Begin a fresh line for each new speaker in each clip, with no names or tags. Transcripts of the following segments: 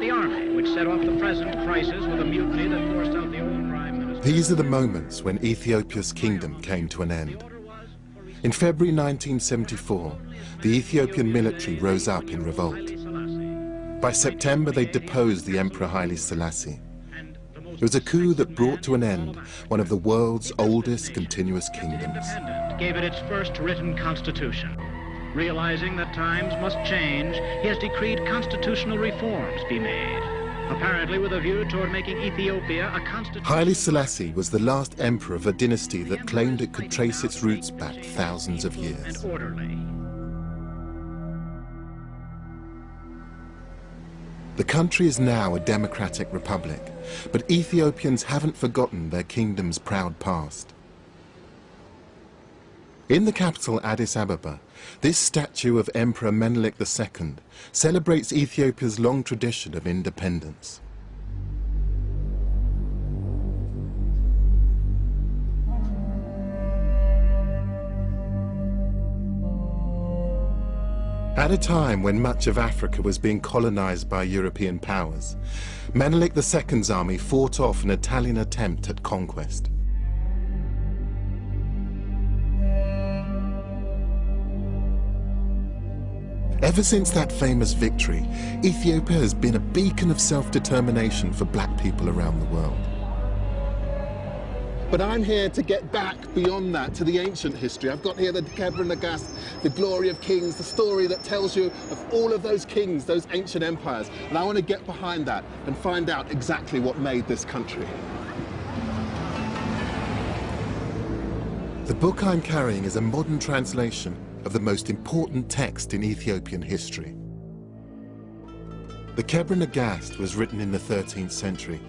the army, which set off the present crisis with a mutiny that forced out the old prime minister.
These are the moments when Ethiopia's kingdom came to an end. In February 1974, the Ethiopian military rose up in revolt. By September, they deposed the Emperor Haile Selassie. It was a coup that brought to an end one of the world's oldest continuous kingdoms.
Gave it its first written constitution. Realizing that times must change, he has decreed constitutional reforms be made, apparently with a view toward making Ethiopia a constitution.
Haile Selassie was the last emperor of a dynasty that claimed it could trace its roots back thousands of years.
And orderly.
The country is now a democratic republic, but Ethiopians haven't forgotten their kingdom's proud past. In the capital Addis Ababa, this statue of Emperor Menelik II celebrates Ethiopia's long tradition of independence. At a time when much of Africa was being colonized by European powers, Menelik II's army fought off an Italian attempt at conquest. Ever since that famous victory, Ethiopia has been a beacon of self-determination for black people around the world. But I'm here to get back beyond that to the ancient history. I've got here the Kebra Nagast, the glory of kings, the story that tells you of all of those kings, those ancient empires. And I want to get behind that and find out exactly what made this country. The book I'm carrying is a modern translation of the most important text in Ethiopian history. The Kebra Nagast was written in the 13th century.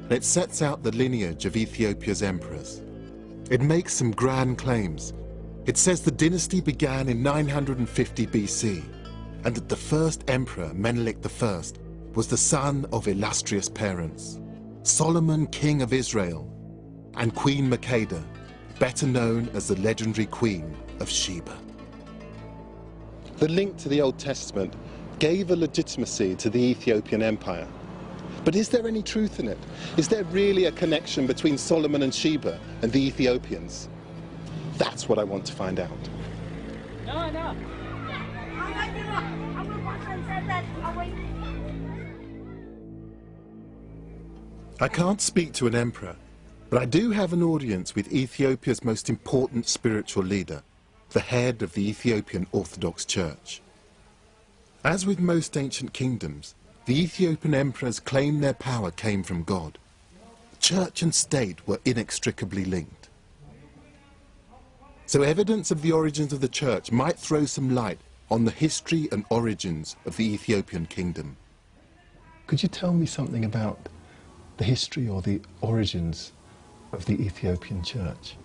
It sets out the lineage of Ethiopia's emperors. It makes some grand claims. It says the dynasty began in 950 BC, and that the first emperor, Menelik I, was the son of illustrious parents, Solomon, king of Israel, and Queen Makeda, better known as the legendary Queen of Sheba. The link to the Old Testament gave a legitimacy to the Ethiopian Empire. But is there any truth in it? Is there really a connection between Solomon and Sheba and the Ethiopians? That's what I want to find out. No. I can't speak to an emperor, but I do have an audience with Ethiopia's most important spiritual leader, the head of the Ethiopian Orthodox Church. As with most ancient kingdoms, the Ethiopian emperors claimed their power came from God. Church and state were inextricably linked. So evidence of the origins of the church might throw some light on the history and origins of the Ethiopian kingdom. Could you tell me something about the history or the origins of the Ethiopian church?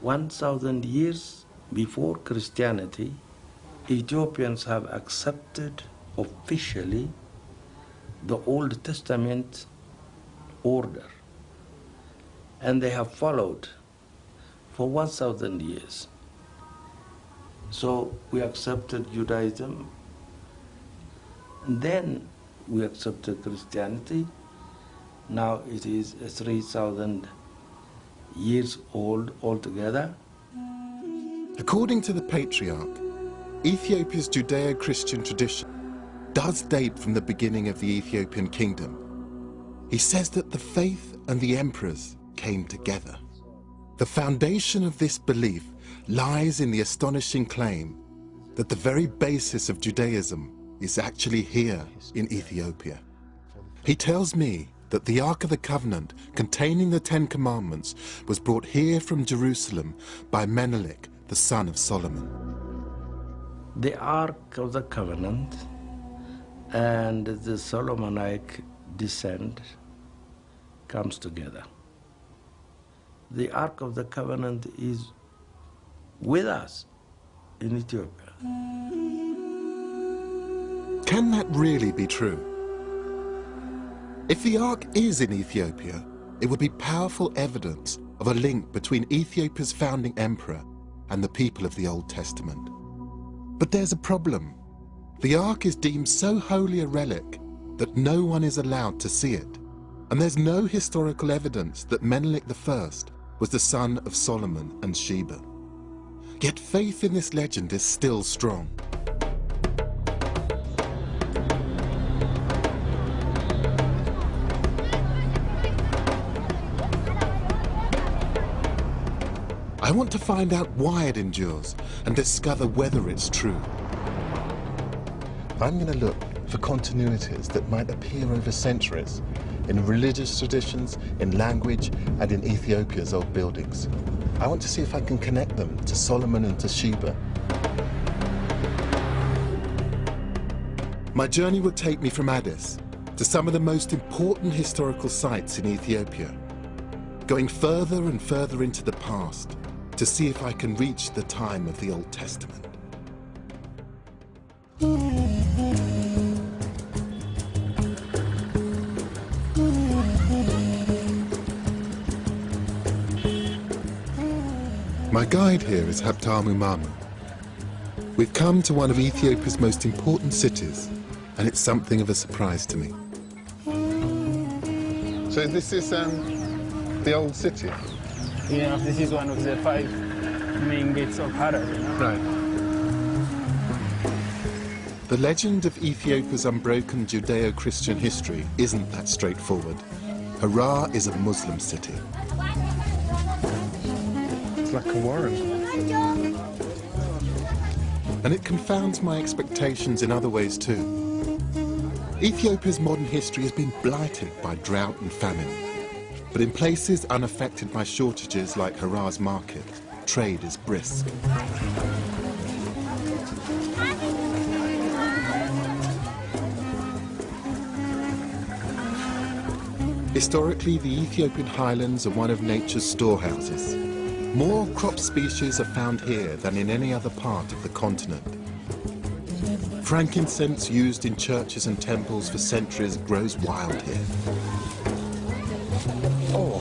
1,000 years before Christianity, Ethiopians have accepted officially the Old Testament order, and they have followed for 1,000 years. So we accepted Judaism, and then we accepted Christianity. Now it is 3,000 years old altogether.
According to the patriarch, Ethiopia's Judeo-Christian tradition does date from the beginning of the Ethiopian kingdom. He says that the faith and the emperors came together. The foundation of this belief lies in the astonishing claim that the very basis of Judaism is actually here in Ethiopia. He tells me that the Ark of the Covenant containing the 10 Commandments was brought here from Jerusalem by Menelik, the son of Solomon.
The Ark of the Covenant and the Solomonic descent comes together. The Ark of the Covenant is with us in Ethiopia.
Can that really be true? If the Ark is in Ethiopia, it would be powerful evidence of a link between Ethiopia's founding emperor and the people of the Old Testament. But there's a problem. The Ark is deemed so holy a relic that no one is allowed to see it. And there's no historical evidence that Menelik I was the son of Solomon and Sheba. Yet faith in this legend is still strong. I want to find out why it endures and discover whether it's true. I'm going to look for continuities that might appear over centuries in religious traditions, in language, and in Ethiopia's old buildings. I want to see if I can connect them to Solomon and to Sheba. My journey will take me from Addis to some of the most important historical sites in Ethiopia, going further and further into the past to see if I can reach the time of the Old Testament. My guide here is Habtamu Mamu. We've come to one of Ethiopia's most important cities, and it's something of a surprise to me.
So this is the old city?
Yeah, this is one of the 5 main gates of Harar, you know?
Right.
The legend of Ethiopia's unbroken Judeo-Christian history isn't that straightforward. Harar is a Muslim city.
It's like a warren.
And it confounds my expectations in other ways too. Ethiopia's modern history has been blighted by drought and famine. But in places unaffected by shortages like Harar's market, trade is brisk. Historically, the Ethiopian highlands are one of nature's storehouses. More crop species are found here than in any other part of the continent. Frankincense used in churches and temples for centuries grows wild here.
Oh,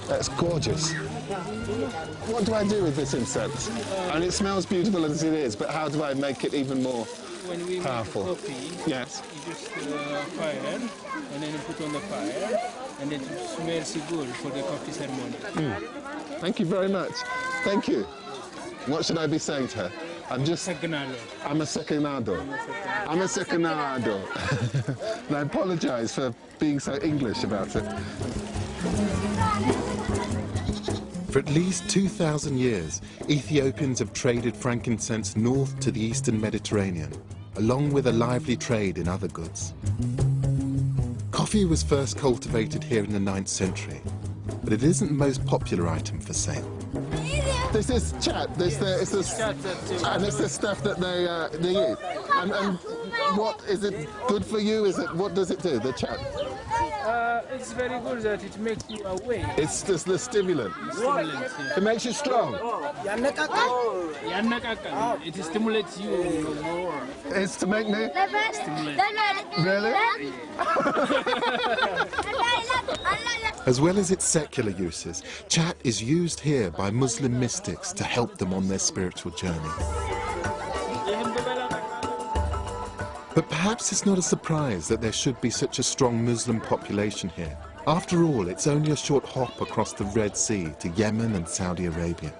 that's gorgeous. What do I do with this incense? And it smells beautiful as it is, but how do I make it even more powerful?
When we make coffee,
Yes.
you just fire, and then you put on the fire, and it smells good for the coffee ceremony.
Thank you very much. Thank you. What should I be saying to her? I'm just...
Segnalo.
I'm a seconado. I'm a seconado. And I apologize for being so English about it.
For at least 2,000 years, Ethiopians have traded frankincense north to the eastern Mediterranean, along with a lively trade in other goods. Coffee was first cultivated here in the 9th century, but it isn't the most popular item for sale.
This is chat. It's the stuff that they eat. And what is it good for you? What does it do? The chat.
It's very good that it makes you awake.
It's just the stimulant.
Stimulant, yeah.
It makes you strong.
It stimulates you more.
It's to make me.
Stimulate.
Really?
As well as its secular uses, chat is used here by Muslim mystics to help them on their spiritual journey. But perhaps it's not a surprise that there should be such a strong Muslim population here. After all, it's only a short hop across the Red Sea to Yemen and Saudi Arabia.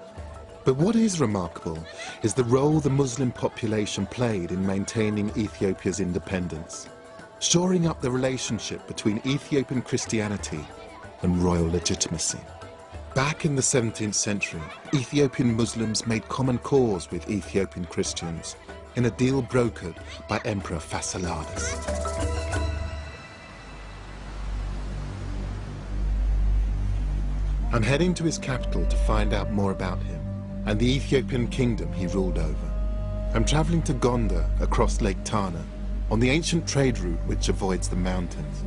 But what is remarkable is the role the Muslim population played in maintaining Ethiopia's independence, shoring up the relationship between Ethiopian Christianity and royal legitimacy. Back in the 17th century, Ethiopian Muslims made common cause with Ethiopian Christians in a deal brokered by Emperor Fasilides. I'm heading to his capital to find out more about him and the Ethiopian kingdom he ruled over. I'm traveling to Gondar across Lake Tana on the ancient trade route which avoids the mountains.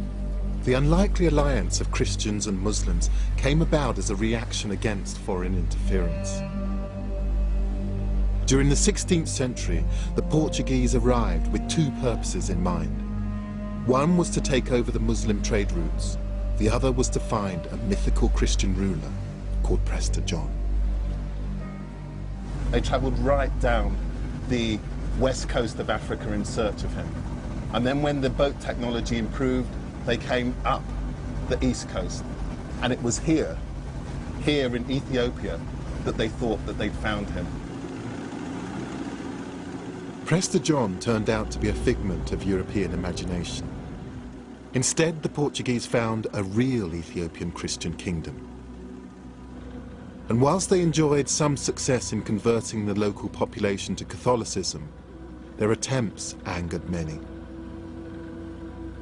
The unlikely alliance of Christians and Muslims came about as a reaction against foreign interference. During the 16th century, the Portuguese arrived with two purposes in mind. One was to take over the Muslim trade routes. The other was to find a mythical Christian ruler called Prester John. They travelled right down the west coast of Africa in search of him.
And then when the boat technology improved, they came up the east coast. And it was here in Ethiopia, that they thought that they'd found him.
Prester John turned out to be a figment of European imagination. Instead, the Portuguese found a real Ethiopian Christian kingdom. And whilst they enjoyed some success in converting the local population to Catholicism, their attempts angered many.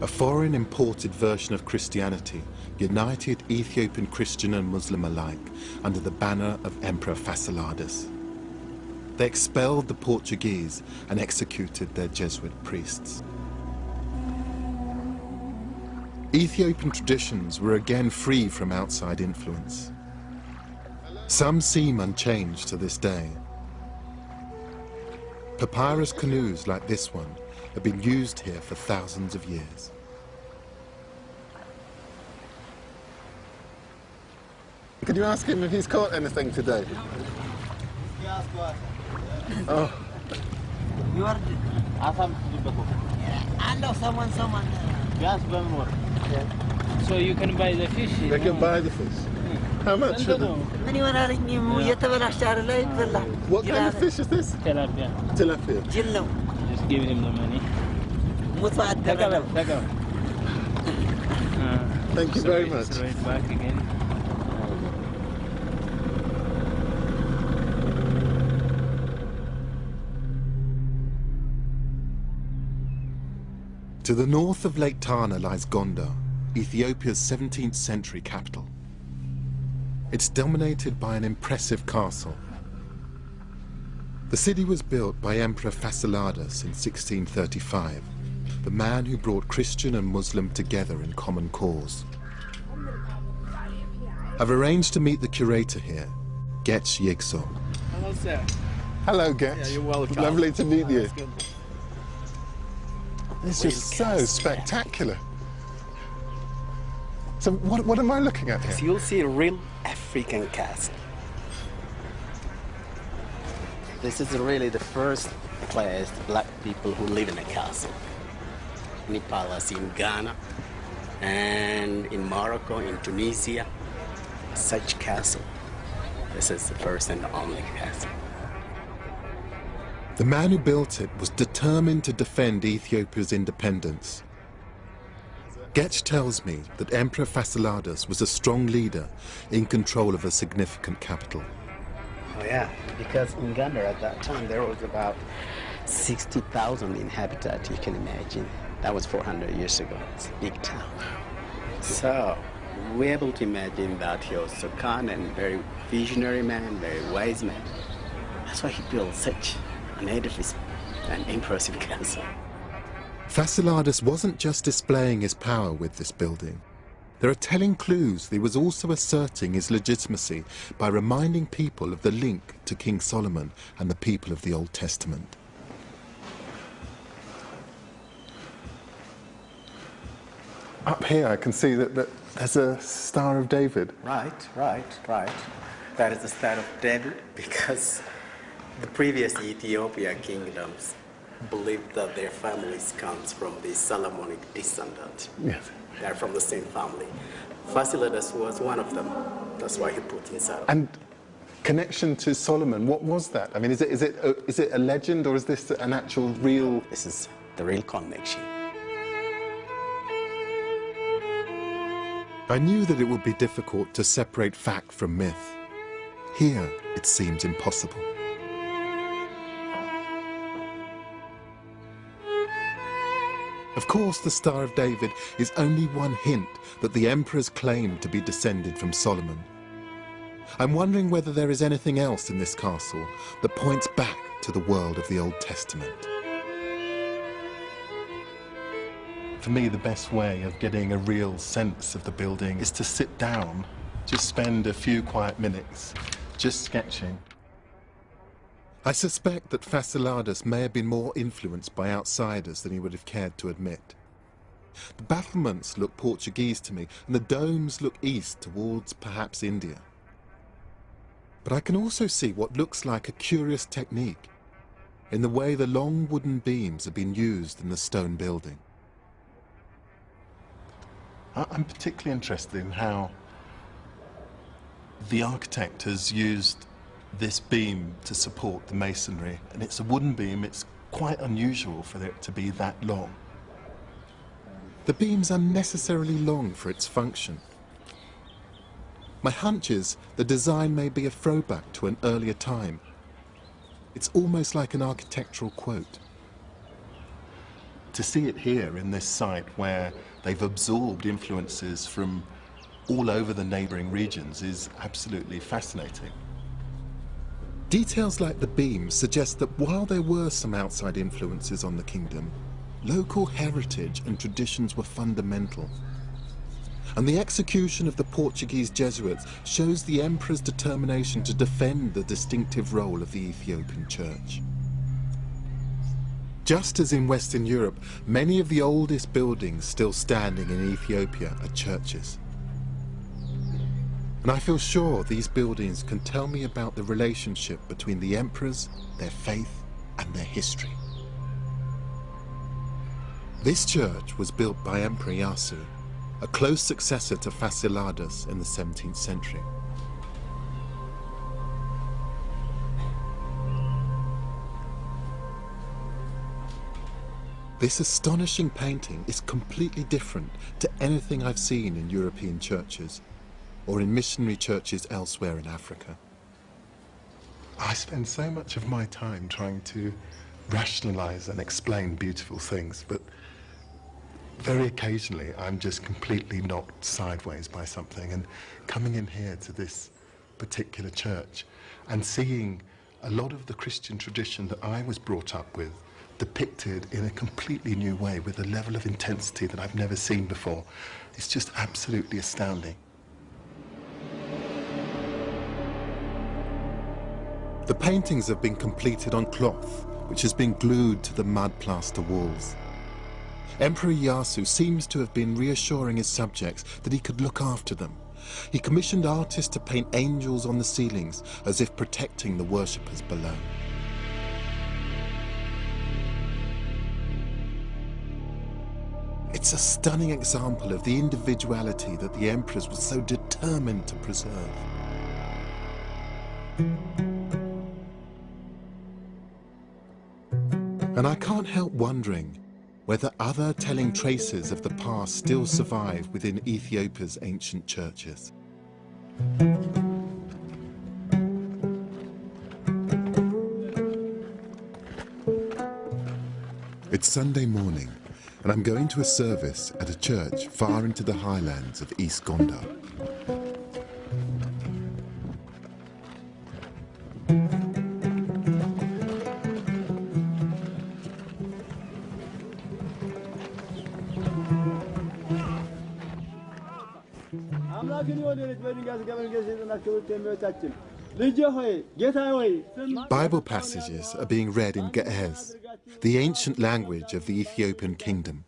A foreign imported version of Christianity united Ethiopian Christian and Muslim alike under the banner of Emperor Fasciladas. They expelled the Portuguese and executed their Jesuit priests. Ethiopian traditions were again free from outside influence. Some seem unchanged to this day. Papyrus canoes like this one have been used here for thousands of years.
Could you ask him if he's caught anything today? Oh.
You are I know someone.
So you can buy the fish.
They can buy the fish. How much for them? What kind of fish is this?
Tilapia.
Tilapia.
Just give him the money.
Thank you very much.
It's right back again.
To the north of Lake Tana lies Gondar, Ethiopia's 17th century capital. It's dominated by an impressive castle. The city was built by Emperor Fasciladas in 1635, the man who brought Christian and Muslim together in common cause. I've arranged to meet the curator here, Getch Yigso.
Hello, sir.
Hello, Getch.
Yeah, you're welcome.
Lovely to meet you.
Good.
This is so spectacular. So what am I looking at here?
So you'll see a real African castle. This is really the first place black people who live in a castle. In palace in Ghana and in Morocco, in Tunisia, such castle. This is the first and only castle.
The man who built it was determined to defend Ethiopia's independence. Getch tells me that Emperor Fasciladas was a strong leader in control of a significant capital.
Oh yeah, because in Ghana at that time there was about 60,000 inhabitants, you can imagine. That was 400 years ago. It's a big town. So we're able to imagine that he was a kind and very visionary man, very wise man. That's why he built such an edifice, an impressive castle.
Fasciladas wasn't just displaying his power with this building. There are telling clues that he was also asserting his legitimacy by reminding people of the link to King Solomon and the people of the Old Testament.
Up here I can see that there's a Star of David.
Right. That is the Star of David because the previous Ethiopian kingdoms believed that their families comes from the Solomonic descendant.
Yes.
They're from the same family. Fasciladas was one of them. That's why he put inside.
And connection to Solomon, what was that? I mean, is it a legend or is this an actual real?
This is the real connection.
I knew that it would be difficult to separate fact from myth. Here, it seems impossible. Of course, the Star of David is only one hint that the emperors claimed to be descended from Solomon. I'm wondering whether there is anything else in this castle that points back to the world of the Old Testament. For me, the best way of getting a real sense of the building is to sit down, just spend a few quiet minutes, just sketching. I suspect that Fasciladas may have been more influenced by outsiders than he would have cared to admit. The battlements look Portuguese to me, and the domes look east towards perhaps India. But I can also see what looks like a curious technique. in the way the long wooden beams have been used in the stone building. I'm particularly interested in how the architect has used this beam to support the masonry, and it's a wooden beam. It's quite unusual for it to be that long. The beam's unnecessarily long for its function. My hunch is the design may be a throwback to an earlier time. It's almost like an architectural quote. To see it here in this site where they've absorbed influences from all over the neighbouring regions is absolutely fascinating. Details like the beam suggest that while there were some outside influences on the kingdom, local heritage and traditions were fundamental. And the execution of the Portuguese Jesuits shows the emperor's determination to defend the distinctive role of the Ethiopian church. Just as in Western Europe, many of the oldest buildings still standing in Ethiopia are churches. And I feel sure these buildings can tell me about the relationship between the emperors, their faith, and their history. This church was built by Emperor Yasu, a close successor to Fasciladas in the 17th century. This astonishing painting is completely different to anything I've seen in European churches or in missionary churches elsewhere in Africa. I spend so much of my time trying to rationalize and explain beautiful things, but very occasionally I'm just completely knocked sideways by something, and coming in here to this particular church and seeing a lot of the Christian tradition that I was brought up with depicted in a completely new way with a level of intensity that I've never seen before, it's just absolutely astounding. The paintings have been completed on cloth, which has been glued to the mud plaster walls. Emperor Yasu seems to have been reassuring his subjects that he could look after them. He commissioned artists to paint angels on the ceilings as if protecting the worshippers below. It's a stunning example of the individuality that the emperors were so determined to preserve. And I can't help wondering whether other telling traces of the past still survive within Ethiopia's ancient churches. It's Sunday morning, and I'm going to a service at a church far into the highlands of East Gondar. Bible passages are being read in Ge'ez, the ancient language of the Ethiopian kingdom.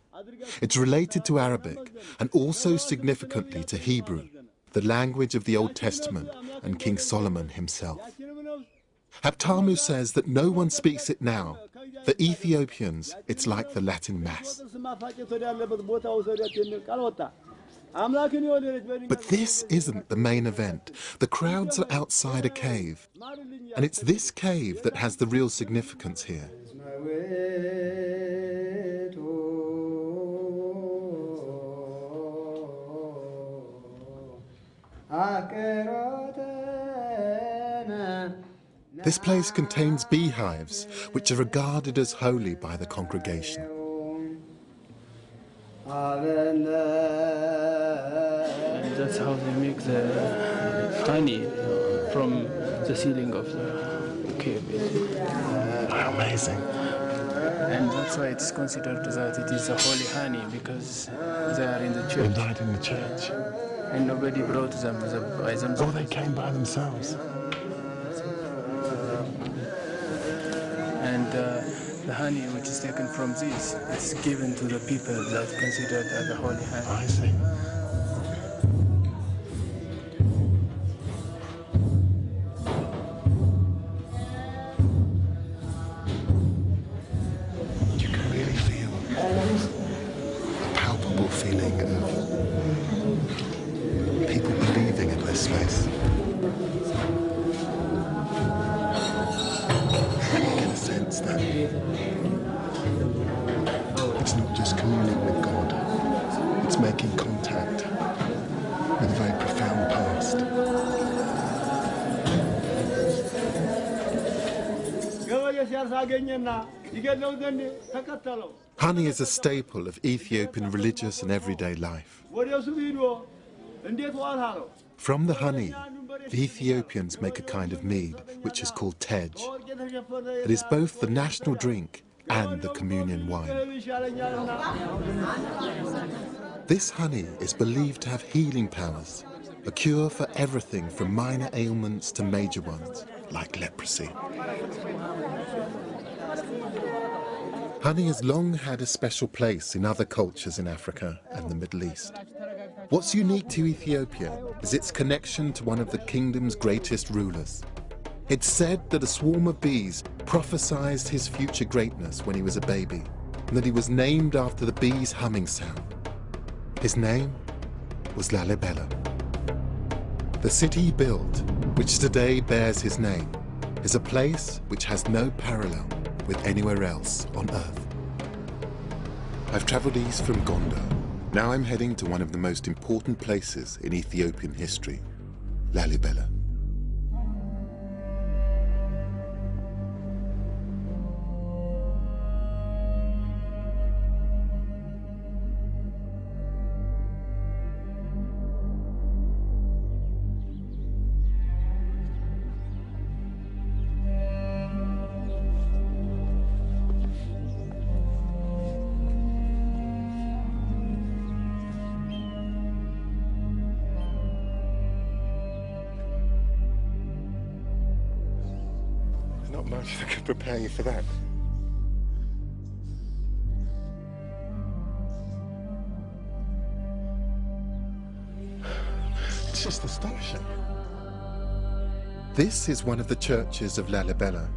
It's related to Arabic and also significantly to Hebrew, the language of the Old Testament and King Solomon himself. Haptamu says that no one speaks it now. For Ethiopians, it's like the Latin Mass. But this isn't the main event. The crowds are outside a cave, and it's this cave that has the real significance here. This place contains beehives, which are regarded as holy by the congregation.
That's how they make the honey from the ceiling of the cave.
How amazing.
And that's why it's considered that it is a holy honey, because they are in the church.
They died in the church.
And nobody brought them by themselves.
Oh, they came by themselves.
And the honey which is taken from this is given to the people that considered as a holy honey.
I see. indescribable feeling of people believing in this space. I get a sense that it's not just communing with God, it's making contact with a very profound past. Honey is a staple of Ethiopian religious and everyday life. From the honey, the Ethiopians make a kind of mead, which is called tej. It is both the national drink and the communion wine. This honey is believed to have healing powers, a cure for everything from minor ailments to major ones, like leprosy. Honey has long had a special place in other cultures in Africa and the Middle East. What's unique to Ethiopia is its connection to one of the kingdom's greatest rulers. It's said that a swarm of bees prophesied his future greatness when he was a baby, and that he was named after the bees' humming sound. His name was Lalibela. The city he built, which today bears his name, is a place which has no parallel with anywhere else on Earth. I've traveled east from Gondo. Now I'm heading to one of the most important places in Ethiopian history, Lalibela. Not much that could prepare you for that. It's just astonishing. This is one of the churches of Lalibela.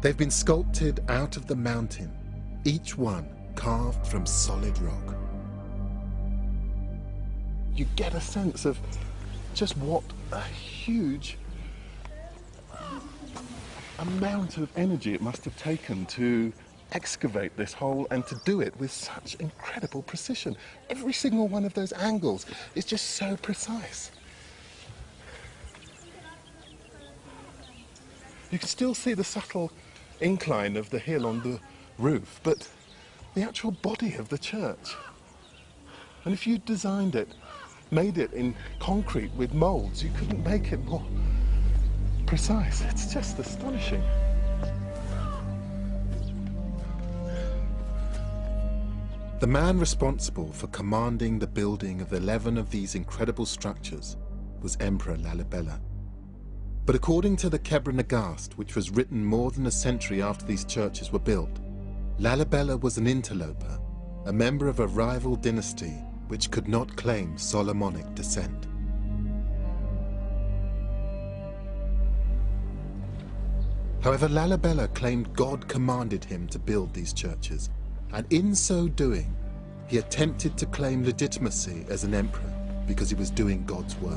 They've been sculpted out of the mountain, each one carved from solid rock. You get a sense of just what a huge amount of energy it must have taken to excavate this hole and to do it with such incredible precision. Every single one of those angles is just so precise. You can still see the subtle incline of the hill on the roof, but the actual body of the church. And if you designed it, made it in concrete with molds, you couldn't make it more precise. It's just astonishing. The man responsible for commanding the building of 11 of these incredible structures was Emperor Lalibela. But according to the Kebra Nagast, which was written more than a century after these churches were built, Lalibela was an interloper, a member of a rival dynasty which could not claim Solomonic descent. However, Lalibela claimed God commanded him to build these churches, and in so doing, he attempted to claim legitimacy as an emperor because he was doing God's work.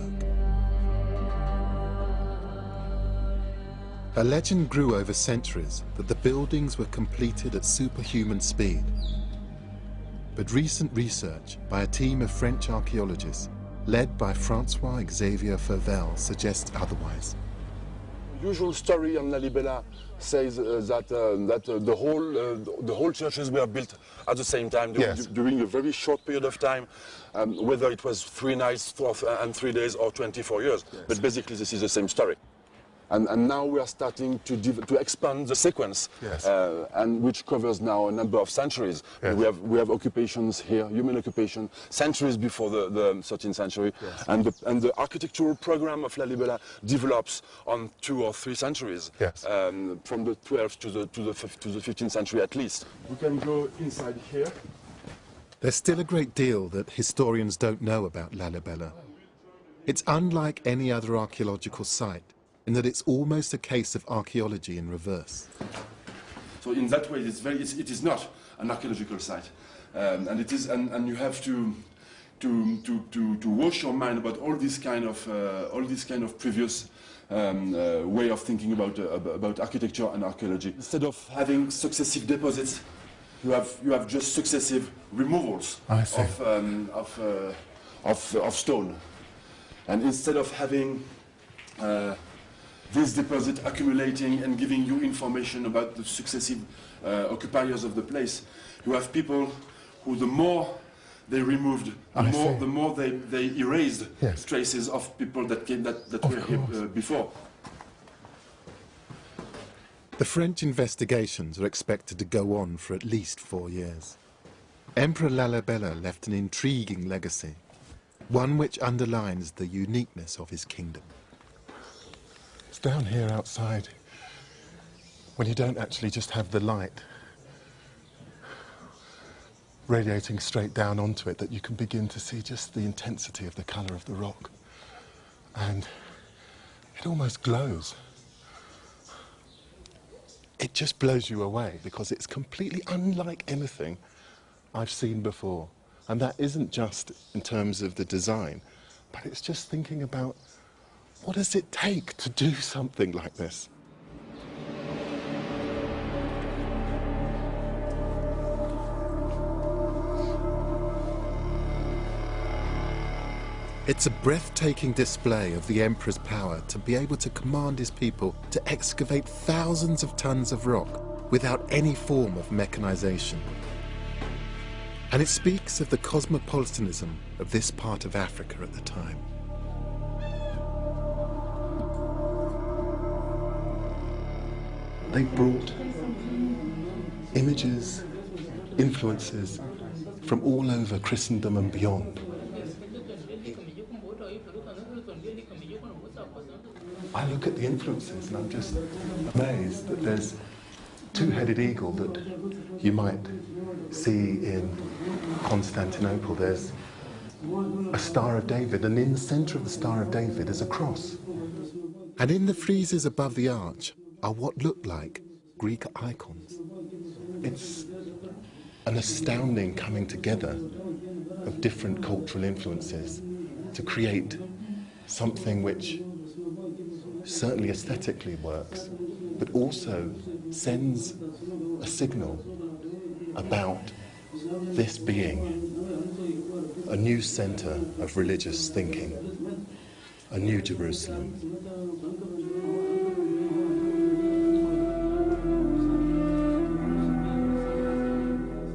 A legend grew over centuries that the buildings were completed at superhuman speed. But recent research by a team of French archaeologists, led by François-Xavier Fauvel, suggests otherwise.
Usual story on Lalibela says that the whole churches were built at the same time during a very short period of time, whether it was 3 nights and 3 days or 24 years. Yes. But basically this is the same story. And now we are starting to expand the sequence, yes. And which covers now a number of centuries. Yes. We have occupations here, human occupation, centuries before the 13th century, yes. and the architectural program of Lalibela develops on 2 or 3 centuries, yes. From the 12th to the 15th century at least. We can go inside here.
There's still a great deal that historians don't know about Lalibela. It's unlike any other archaeological site, in that it's almost a case of archaeology in reverse.
So in that way, it is not an archaeological site. and it is, and you have to wash your mind about all this kind of previous way of thinking about architecture and archaeology. Instead of having successive deposits, you have just successive removals of stone, and instead of having this deposit accumulating and giving you information about the successive occupiers of the place, you have people who, the more they removed, the more they erased traces of people that were here before.
The French investigations are expected to go on for at least 4 years. Emperor Lalibela left an intriguing legacy, one which underlines the uniqueness of his kingdom.
It's down here outside, when you don't actually just have the light radiating straight down onto it, that you can begin to see just the intensity of the colour of the rock. And it almost glows. It just blows you away because it's completely unlike anything I've seen before. And that isn't just in terms of the design, but it's just thinking about, what does it take to do something like this?
It's a breathtaking display of the emperor's power to be able to command his people to excavate thousands of tons of rock without any form of mechanization. And it speaks of the cosmopolitanism of this part of Africa at the time.
They brought images, influences from all over Christendom and beyond. I look at the influences and I'm just amazed that there's two-headed eagle that you might see in Constantinople. There's a Star of David, and in the centre of the Star of David is a cross.
And in the friezes above the arch are what look like Greek icons.
It's an astounding coming together of different cultural influences to create something which certainly aesthetically works, but also sends a signal about this being a new centre of religious thinking, a new Jerusalem.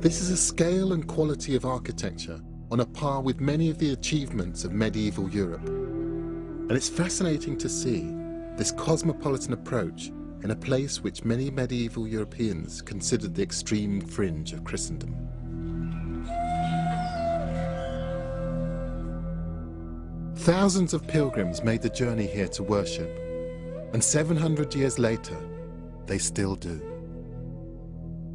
This is a scale and quality of architecture on a par with many of the achievements of medieval Europe. And it's fascinating to see this cosmopolitan approach in a place which many medieval Europeans considered the extreme fringe of Christendom. Thousands of pilgrims made the journey here to worship, and 700 years later, they still do.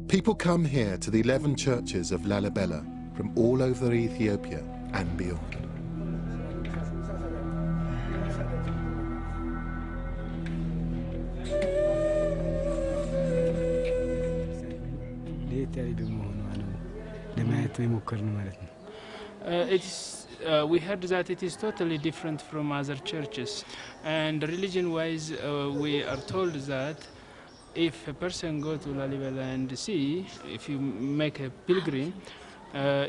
People come here to the 11 churches of Lalibela from all over Ethiopia and beyond.
We heard that it is totally different from other churches, and religion-wise we are told that if a person go to Lalibela and see, if you make a pilgrim,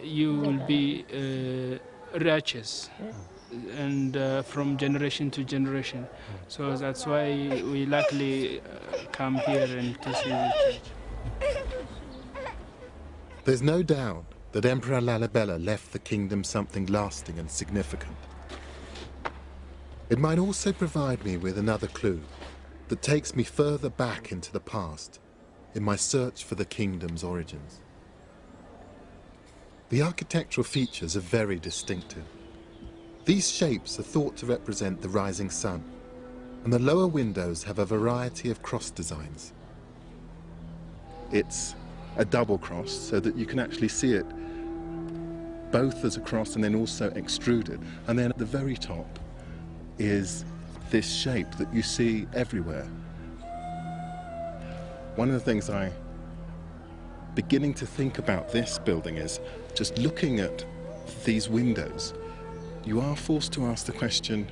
you will be righteous, and from generation to generation. So that's why we luckily come here and to see the church.
There's no doubt that Emperor Lalibela left the kingdom something lasting and significant. It might also provide me with another clue that takes me further back into the past in my search for the kingdom's origins. The architectural features are very distinctive. These shapes are thought to represent the rising sun, and the lower windows have a variety of cross designs. It's a double cross so that you can actually see it both as a cross and then also extruded. And then at the very top is this shape that you see everywhere. One of the things I'm beginning to think about this building is
just looking at these windows, you are forced to ask the question,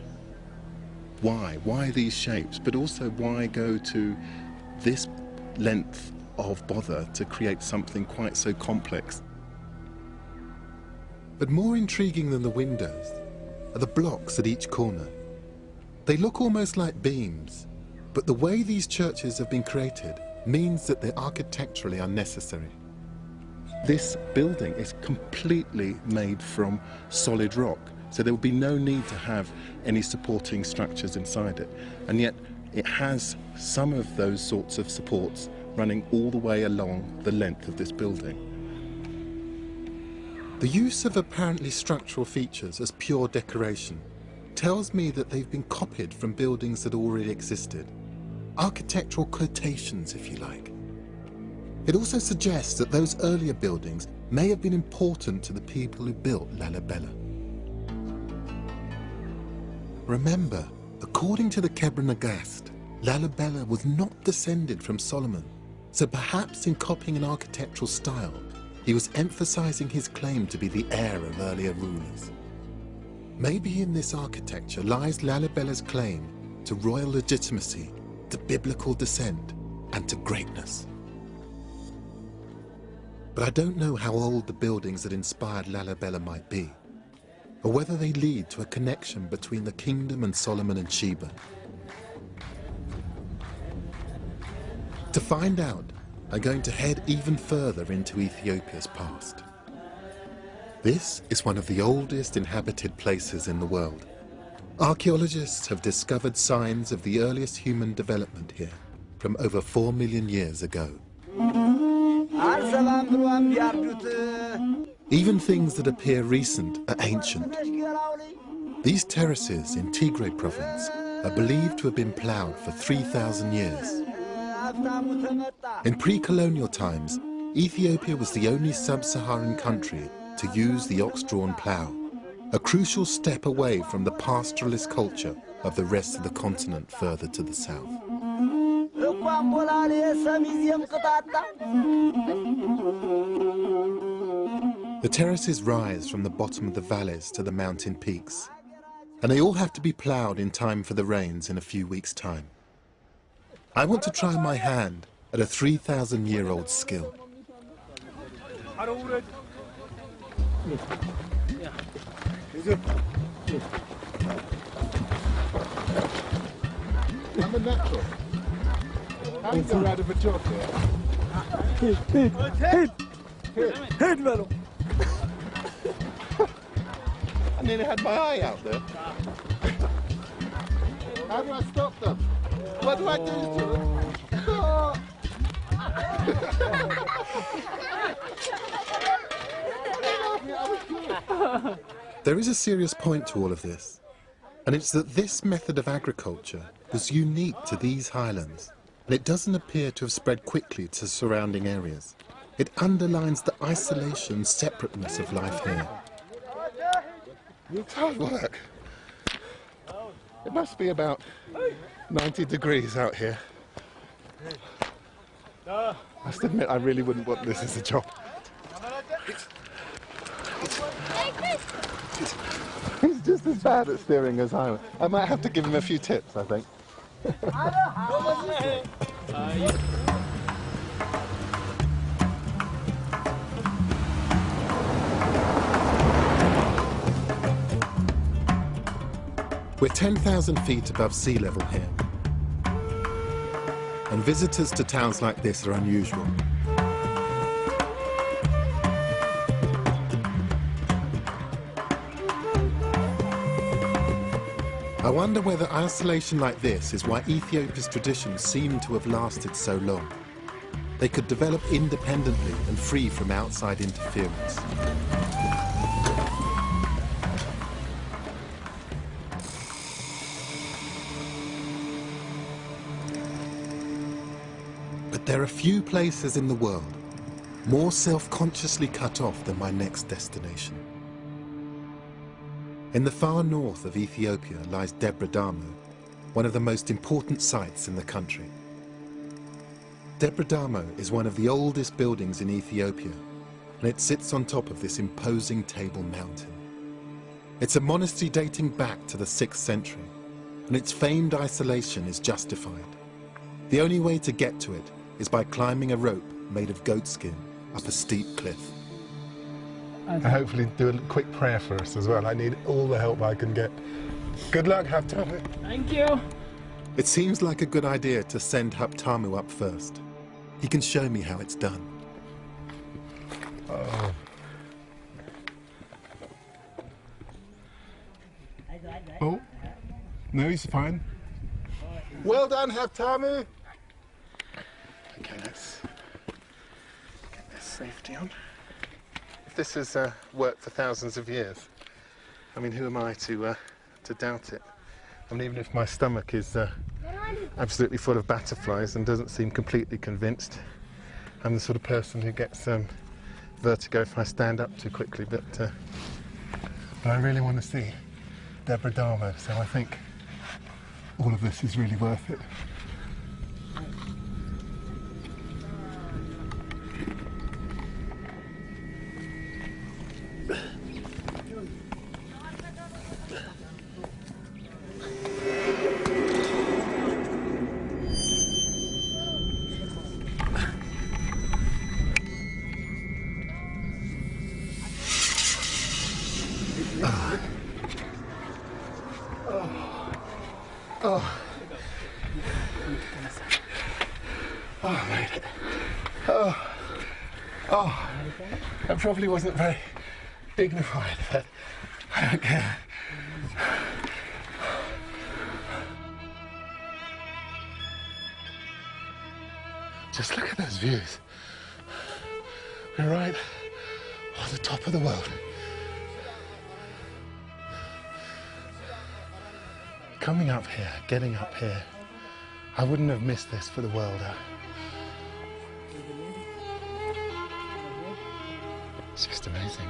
why? Why these shapes? But also, why go to this length of bother to create something quite so complex?
But more intriguing than the windows are the blocks at each corner. They look almost like beams, but the way these churches have been created means that they're architecturally unnecessary.
This building is completely made from solid rock, so there would be no need to have any supporting structures inside it. And yet it has some of those sorts of supports running all the way along the length of this building.
The use of apparently structural features as pure decoration tells me that they've been copied from buildings that already existed. Architectural quotations, if you like. It also suggests that those earlier buildings may have been important to the people who built Lalibela. Remember, according to the Kebra Nagast, Lalibela was not descended from Solomon, so perhaps in copying an architectural style, he was emphasizing his claim to be the heir of earlier rulers. Maybe in this architecture lies Lalibela's claim to royal legitimacy, to biblical descent, and to greatness. But I don't know how old the buildings that inspired Lalibela might be, or whether they lead to a connection between the kingdom and Solomon and Sheba. To find out, I'm going to head even further into Ethiopia's past. This is one of the oldest inhabited places in the world. Archaeologists have discovered signs of the earliest human development here from over 4 million years ago. Even things that appear recent are ancient. These terraces in Tigray province are believed to have been ploughed for 3,000 years. In pre-colonial times, Ethiopia was the only sub-Saharan country to use the ox-drawn plough, a crucial step away from the pastoralist culture of the rest of the continent further to the south. The terraces rise from the bottom of the valleys to the mountain peaks, and they all have to be ploughed in time for the rains in a few weeks' time. I want to try my hand at a 3,000-year-old skill.
I'm a natural. How do you get out of a job here?
Hit, Velo.
I nearly had my eye out there. How do I stop them? What do I do to them? Oh.
There is a serious point to all of this, and it's that this method of agriculture was unique to these highlands, and it doesn't appear to have spread quickly to surrounding areas. It underlines the isolation and separateness of life here.
It's hard work. It must be about 90 degrees out here. I must admit, I really wouldn't want this as a job. He's just as bad at steering as I am. I might have to give him a few tips, I think.
We're 10,000 feet above sea level here, and visitors to towns like this are unusual. I wonder whether isolation like this is why Ethiopia's traditions seem to have lasted so long. They could develop independently and free from outside interference. But there are few places in the world more self-consciously cut off than my next destination. In the far north of Ethiopia lies Debre Damo, one of the most important sites in the country. Debre Damo is one of the oldest buildings in Ethiopia, and it sits on top of this imposing Table Mountain. It's a monastery dating back to the 6th century, and its famed isolation is justified. The only way to get to it is by climbing a rope made of goat skin up a steep cliff.
And hopefully do a quick prayer for us as well. I need all the help I can get. Good luck, Haptamu.
Thank you.
It seems like a good idea to send Haptamu up first. He can show me how it's done.
Oh. Oh, no, he's fine. Well done, Haptamu. Okay, let's get this safety on. If this has worked for thousands of years, I mean, who am I to doubt it? I mean, even if my stomach is absolutely full of butterflies and doesn't seem completely convinced, I'm the sort of person who gets vertigo if I stand up too quickly, but I really want to see Deborah Damo, so I think all of this is really worth it. Oh, I made it. Oh, that probably wasn't very dignified, but I don't care. Just look at those views. We're right on the top of the world. Coming up here, getting up here, I wouldn't have missed this for the world. It's just amazing.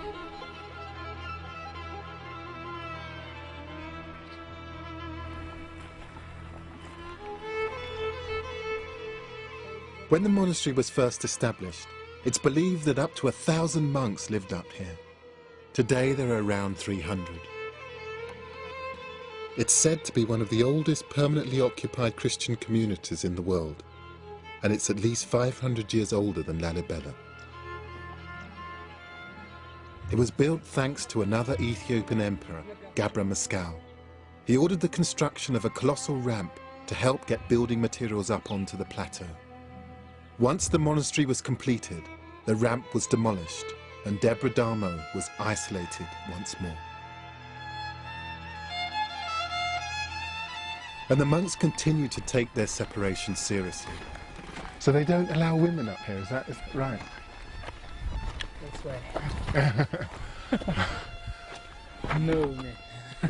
When the monastery was first established, it's believed that up to 1,000 monks lived up here. Today there are around 300. It's said to be one of the oldest permanently occupied Christian communities in the world, and it's at least 500 years older than Lalibela. It was built thanks to another Ethiopian emperor, Gabra Mescal. He ordered the construction of a colossal ramp to help get building materials up onto the plateau. Once the monastery was completed, the ramp was demolished and Deborah Damo was isolated once more. And the monks continued to take their separation seriously.
So they don't allow women up here, is that right?
That's why. No women.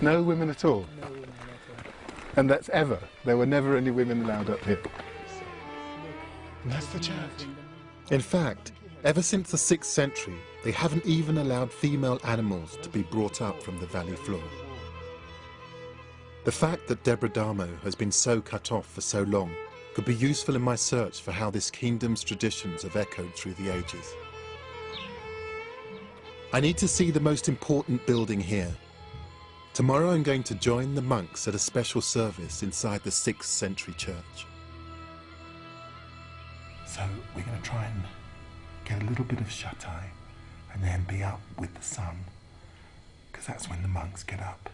No women at all?
No women at all.
And that's ever? There were never any women allowed up here? And that's the church?
In fact, ever since the 6th century, they haven't even allowed female animals to be brought up from the valley floor. The fact that Deborah Damo has been so cut off for so long could be useful in my search for how this kingdom's traditions have echoed through the ages. I need to see the most important building here. Tomorrow I'm going to join the monks at a special service inside the 6th century church.
So we're going to try and get a little bit of shut-eye and then be up with the sun, because that's when the monks get up.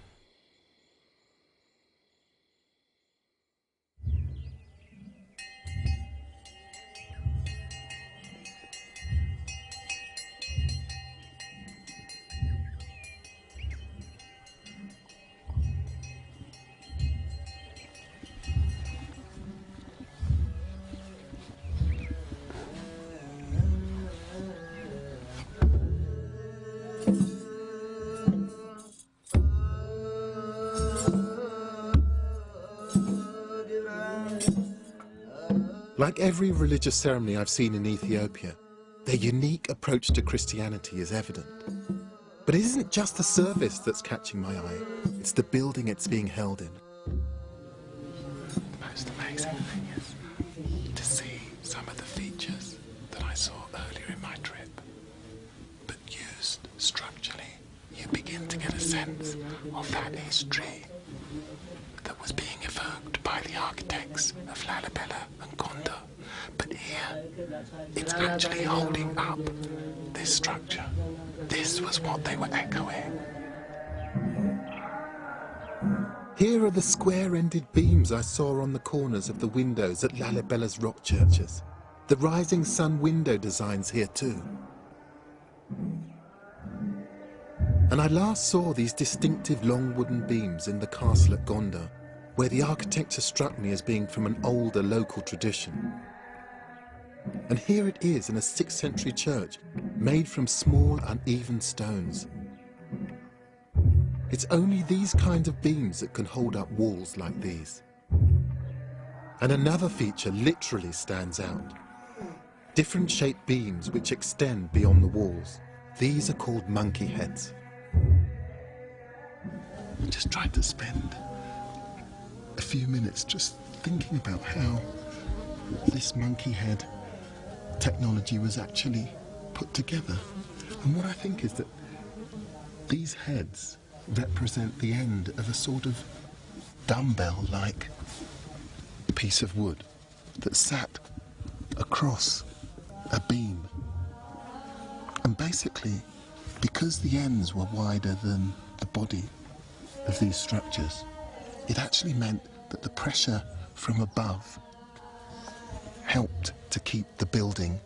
Like every religious ceremony I've seen in Ethiopia, their unique approach to Christianity is evident. But it isn't just the service that's catching my eye, it's the building it's being held in.
The most amazing thing is to see some of the features that I saw earlier in my trip.
you begin to get a sense of that history that was being evoked by the architects of Lalibela and Gonda. But here, it's actually holding up this structure. This was what they were echoing. Here are the square-ended beams I saw on the corners of the windows at Lalibela's rock churches. The rising sun window designs here too. And I last saw these distinctive long wooden beams in the castle at Gonda, where the architecture struck me as being from an older local tradition. And here it is in a 6th century church, made from small uneven stones. It's only these kinds of beams that can hold up walls like these. And another feature literally stands out. Different shaped beams which extend beyond the walls. These are called monkey heads. I just tried to spend a few minutes just thinking about how this monkey head technology was actually put together. And what I think is that these heads represent the end of a sort of dumbbell-like piece of wood that sat across a beam. And basically, because the ends were wider than the body of these structures, it actually meant that the pressure from above helped to keep the building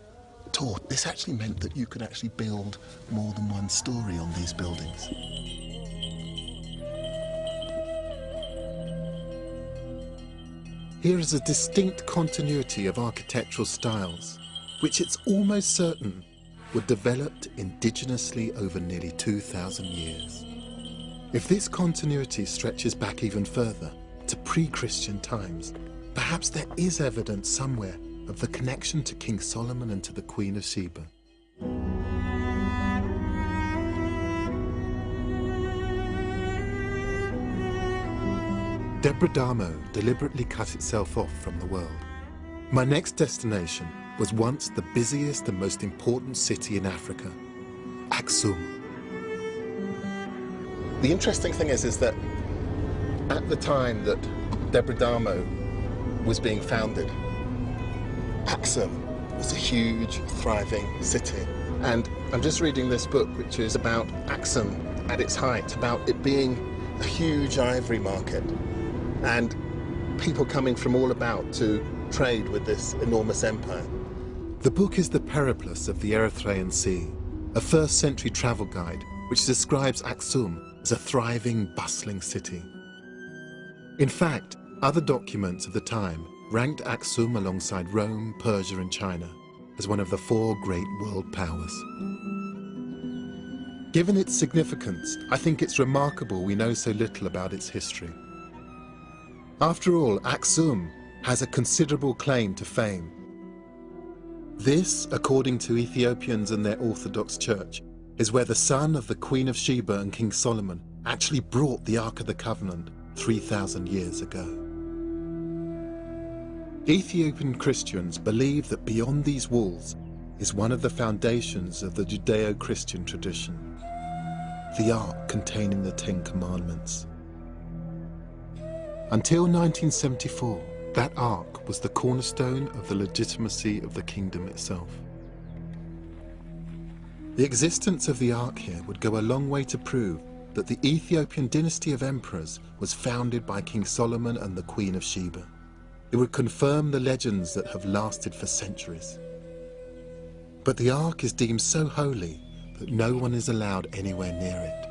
taut. This actually meant that you could actually build more than one story on these buildings. Here is a distinct continuity of architectural styles, which it's almost certain were developed indigenously over nearly 2,000 years. If this continuity stretches back even further, to pre-Christian times, perhaps there is evidence somewhere of the connection to King Solomon and to the Queen of Sheba. Debre Damo deliberately cut itself off from the world. My next destination was once the busiest and most important city in Africa, Aksum. The interesting thing is that at the time that Debre Damo was being founded, Aksum was a huge, thriving city. And I'm just reading this book, which is about Aksum at its height, about it being a huge ivory market and people coming from all about to trade with this enormous empire. The book is the Periplus of the Erythraean Sea, a 1st century travel guide which describes Aksum as a thriving, bustling city. In fact, other documents of the time ranked Aksum alongside Rome, Persia and China as one of the 4 great world powers. Given its significance, I think it's remarkable we know so little about its history. After all, Aksum has a considerable claim to fame. This, according to Ethiopians and their Orthodox Church, is where the son of the Queen of Sheba and King Solomon actually brought the Ark of the Covenant 3,000 years ago. Ethiopian Christians believe that beyond these walls is one of the foundations of the Judeo-Christian tradition, the Ark containing the 10 Commandments. Until 1974, that Ark was the cornerstone of the legitimacy of the kingdom itself. The existence of the Ark here would go a long way to prove that the Ethiopian dynasty of emperors was founded by King Solomon and the Queen of Sheba. It would confirm the legends that have lasted for centuries. But the Ark is deemed so holy that no one is allowed anywhere near it.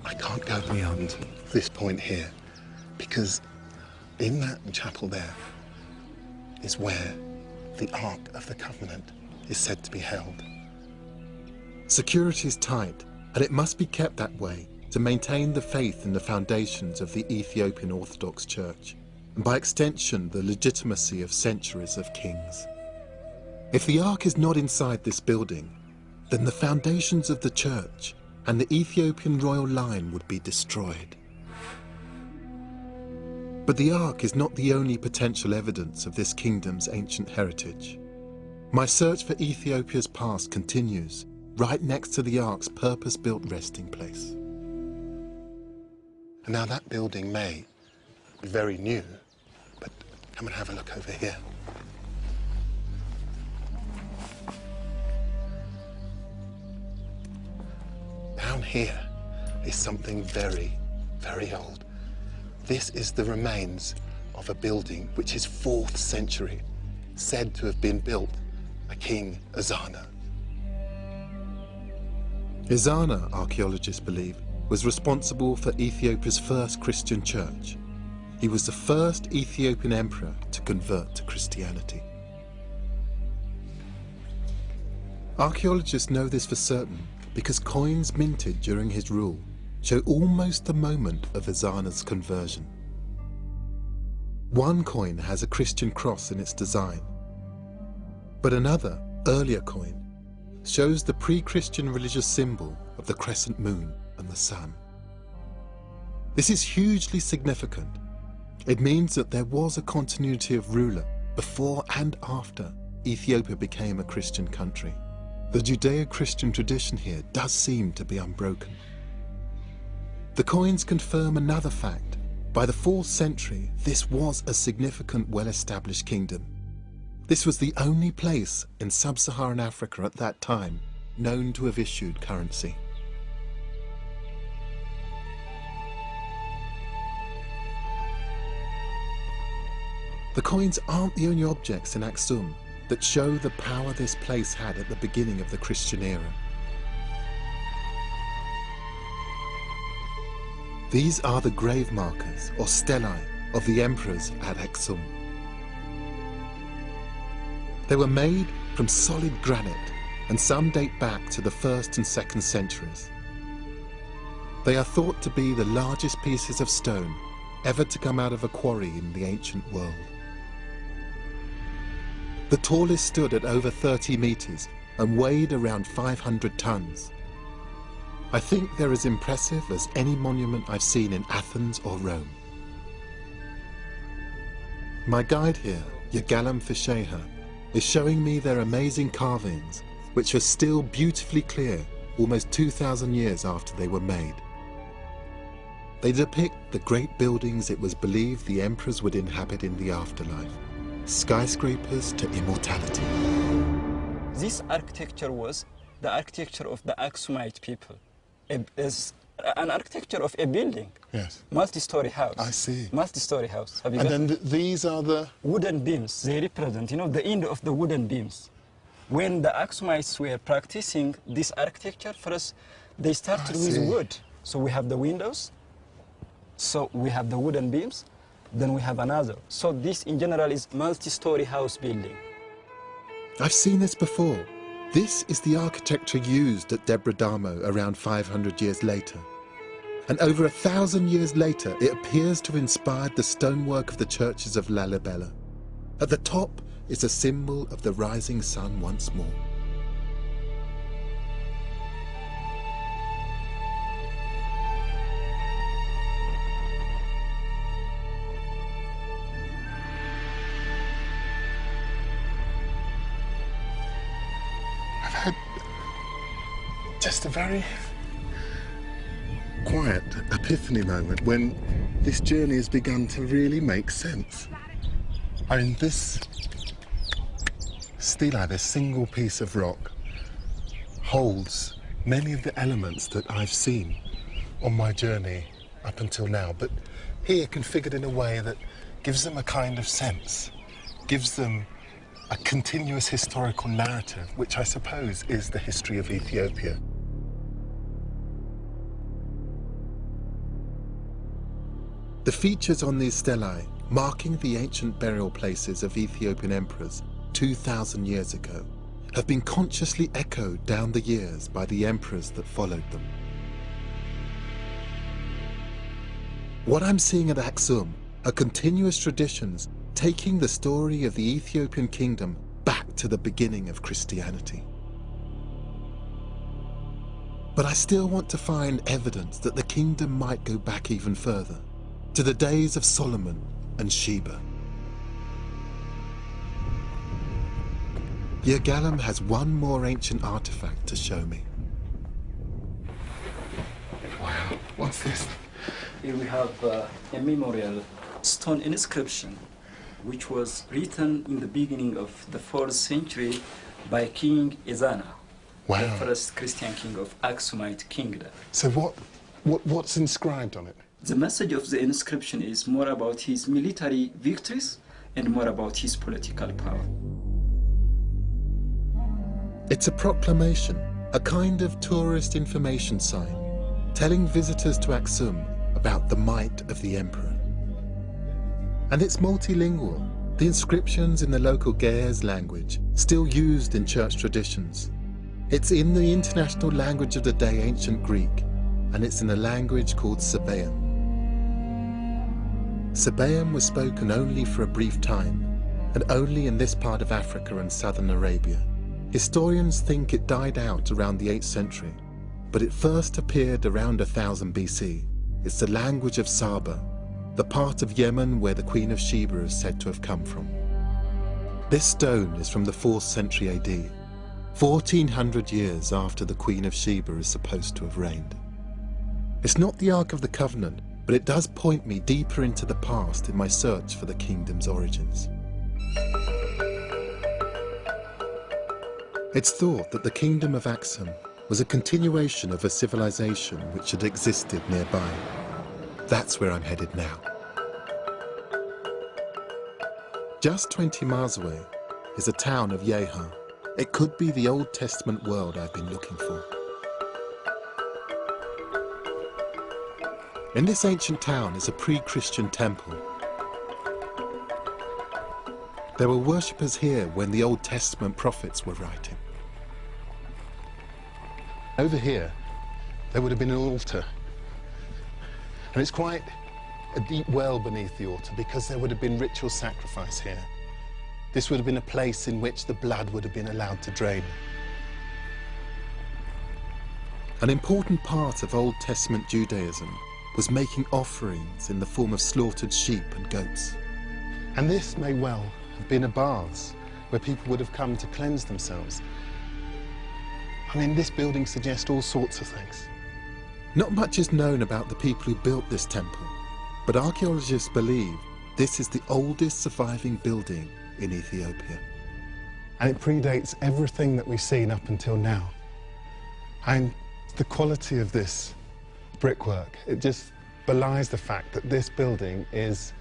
I can't go beyond this point here, because in that chapel there is where the Ark of the Covenant is said to be held. Security is tight, and it must be kept that way to maintain the faith in the foundations of the Ethiopian Orthodox Church, and by extension the legitimacy of centuries of kings. If the Ark is not inside this building, then the foundations of the Church and the Ethiopian royal line would be destroyed. But the Ark is not the only potential evidence of this kingdom's ancient heritage. My search for Ethiopia's past continues, right next to the Ark's purpose-built resting place.
And now that building may be very new, but come and have a look over here. Down here is something very, very old. This is the remains of a building which is 4th century, said to have been built by King Ezana.
Ezana, archaeologists believe, was responsible for Ethiopia's first Christian church. He was the first Ethiopian emperor to convert to Christianity. Archaeologists know this for certain because coins minted during his rule show almost the moment of Ezana's conversion. One coin has a Christian cross in its design, but another, earlier coin, shows the pre-Christian religious symbol of the crescent moon and the sun. This is hugely significant. It means that there was a continuity of ruler before and after Ethiopia became a Christian country. The Judeo-Christian tradition here does seem to be unbroken. The coins confirm another fact. By the 4th century, this was a significant, well-established kingdom. This was the only place in sub-Saharan Africa at that time known to have issued currency. The coins aren't the only objects in Aksum that show the power this place had at the beginning of the Christian era. These are the grave markers, or stelae, of the emperors at Aksum. They were made from solid granite, and some date back to the 1st and 2nd centuries. They are thought to be the largest pieces of stone ever to come out of a quarry in the ancient world. The tallest stood at over 30 meters and weighed around 500 tons. I think they're as impressive as any monument I've seen in Athens or Rome. My guide here, Yagalam Fisheha, is showing me their amazing carvings, which are still beautifully clear almost 2,000 years after they were made. They depict the great buildings it was believed the emperors would inhabit in the afterlife, skyscrapers to immortality.
This architecture was the architecture of the Aksumite people. It's an architecture of a building.
Yes.
Multi-story house.
I see.
Multi-story house. Have you
And
got
then these are the...
wooden beams. They represent, the end of the wooden beams. When the Aksumites were practicing this architecture, first they started with wood. So we have the windows. So we have the wooden beams. Then we have another. So this in general is multi-story house building.
I've seen this before. This is the architecture used at Debra-Damo around 500 years later. And over 1,000 years later, it appears to have inspired the stonework of the churches of Lalibela. At the top is a symbol of the rising sun once more.
Just a very quiet epiphany moment when this journey has begun to really make sense. I mean, this stela, this single piece of rock, holds many of the elements that I've seen on my journey up until now, but here configured in a way that gives them a kind of sense, gives them a continuous historical narrative, which I suppose is the history of Ethiopia.
The features on these stelae, marking the ancient burial places of Ethiopian emperors 2,000 years ago, have been consciously echoed down the years by the emperors that followed them. What I'm seeing at Aksum are continuous traditions taking the story of the Ethiopian kingdom back to the beginning of Christianity. But I still want to find evidence that the kingdom might go back even further, to the days of Solomon and Sheba. Yirgalem has one more ancient artifact to show me.
Wow, what's this?
Here we have a memorial stone inscription, which was written in the beginning of the 4th century by King Ezana,
Wow.
the first Christian king of Aksumite kingdom.
So what's inscribed on it?
The message of the inscription is more about his military victories and more about his political power.
It's a proclamation, a kind of tourist information sign, telling visitors to Aksum about the might of the emperor. And it's multilingual, the inscriptions in the local Ge'ez language, still used in church traditions. It's in the international language of the day, ancient Greek, and it's in a language called Sabaean. Sabaean was spoken only for a brief time, and only in this part of Africa and southern Arabia. Historians think it died out around the 8th century, but it first appeared around 1000 BC. It's the language of Saba, the part of Yemen where the Queen of Sheba is said to have come from. This stone is from the 4th century AD, 1400 years after the Queen of Sheba is supposed to have reigned. It's not the Ark of the Covenant, but it does point me deeper into the past in my search for the kingdom's origins. It's thought that the kingdom of Aksum was a continuation of a civilization which had existed nearby. That's where I'm headed now. Just 20 miles away is the town of Yeha. It could be the Old Testament world I've been looking for. In this ancient town is a pre-Christian temple. There were worshippers here when the Old Testament prophets were writing.
Over here, there would have been an altar. And it's quite a deep well beneath the altar because there would have been ritual sacrifice here. This would have been a place in which the blood would have been allowed to drain.
An important part of Old Testament Judaism was making offerings in the form of slaughtered sheep and goats.
And this may well have been a baths where people would have come to cleanse themselves. I mean, this building suggests all sorts of things.
Not much is known about the people who built this temple, but archaeologists believe this is the oldest surviving building in Ethiopia.
And it predates everything that we've seen up until now. And the quality of this brickwork, it just belies the fact that this building is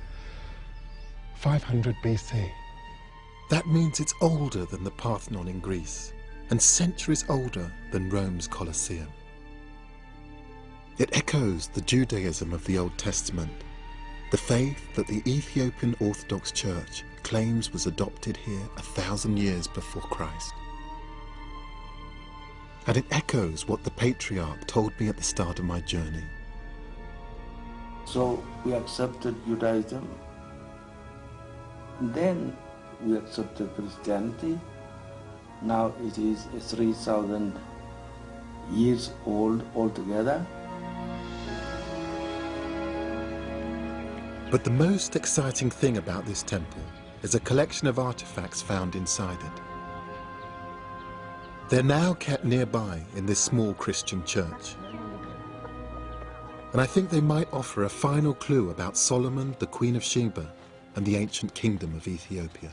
500 BC.
That means it's older than the Parthenon in Greece, and centuries older than Rome's Colosseum. It echoes the Judaism of the Old Testament, the faith that the Ethiopian Orthodox Church claims was adopted here 1,000 years before Christ. And it echoes what the patriarch told me at the start of my journey.
So we accepted Judaism, then we accepted Christianity. Now it is 3,000 years old altogether.
But the most exciting thing about this temple is a collection of artifacts found inside it. They're now kept nearby in this small Christian church. And I think they might offer a final clue about Solomon, the Queen of Sheba, and the ancient kingdom of Ethiopia.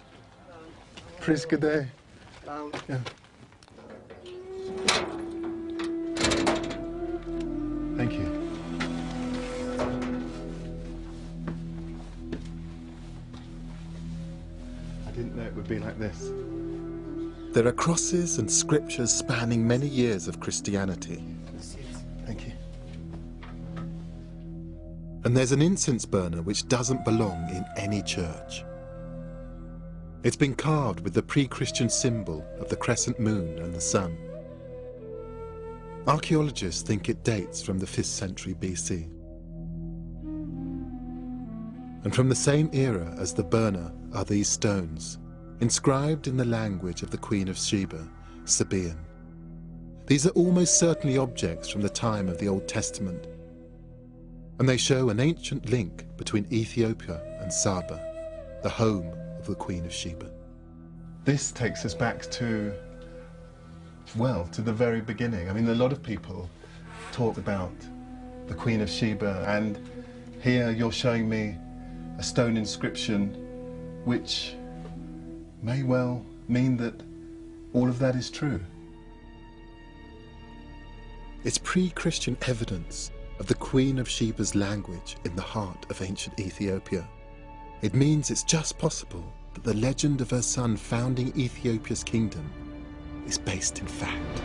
Praise good day. Yeah. Thank you. I didn't know it would be like this.
There are crosses and scriptures spanning many years of Christianity.
Thank you.
And there's an incense burner which doesn't belong in any church. It's been carved with the pre-Christian symbol of the crescent moon and the sun. Archaeologists think it dates from the 5th century BC. And from the same era as the burner are these stones, inscribed in the language of the Queen of Sheba, Sabaean. These are almost certainly objects from the time of the Old Testament, and they show an ancient link between Ethiopia and Saba, the home of the Queen of Sheba.
this takes us back to, well, to the very beginning. I mean, a lot of people talk about the Queen of Sheba, and here you're showing me a stone inscription which may well mean that all of that is true.
It's pre-Christian evidence of the Queen of Sheba's language in the heart of ancient Ethiopia. It means it's just possible that the legend of her son founding Ethiopia's kingdom is based in fact.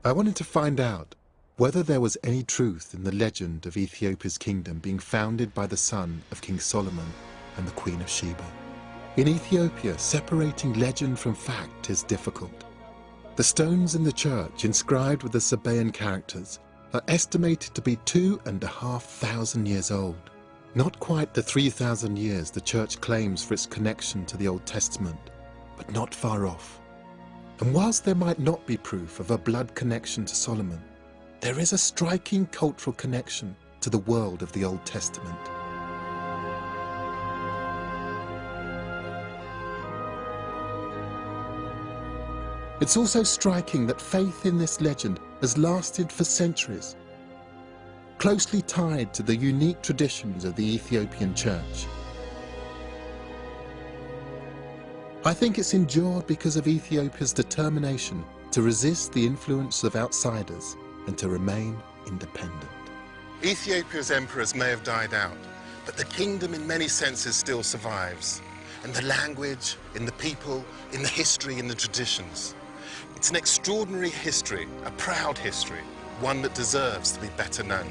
I wanted to find out whether there was any truth in the legend of Ethiopia's kingdom being founded by the son of King Solomon and the Queen of Sheba. In Ethiopia, separating legend from fact is difficult. The stones in the church inscribed with the Sabaean characters are estimated to be 2,500 years old. Not quite the 3,000 years the church claims for its connection to the Old Testament, but not far off. And whilst there might not be proof of a blood connection to Solomon, there is a striking cultural connection to the world of the Old Testament. It's also striking that faith in this legend has lasted for centuries, closely tied to the unique traditions of the Ethiopian church. I think it's endured because of Ethiopia's determination to resist the influence of outsiders and to remain independent. Ethiopia's emperors may have died out, but the kingdom in many senses still survives. In the language, in the people, in the history, in the traditions. It's an extraordinary history, a proud history, one that deserves to be better known.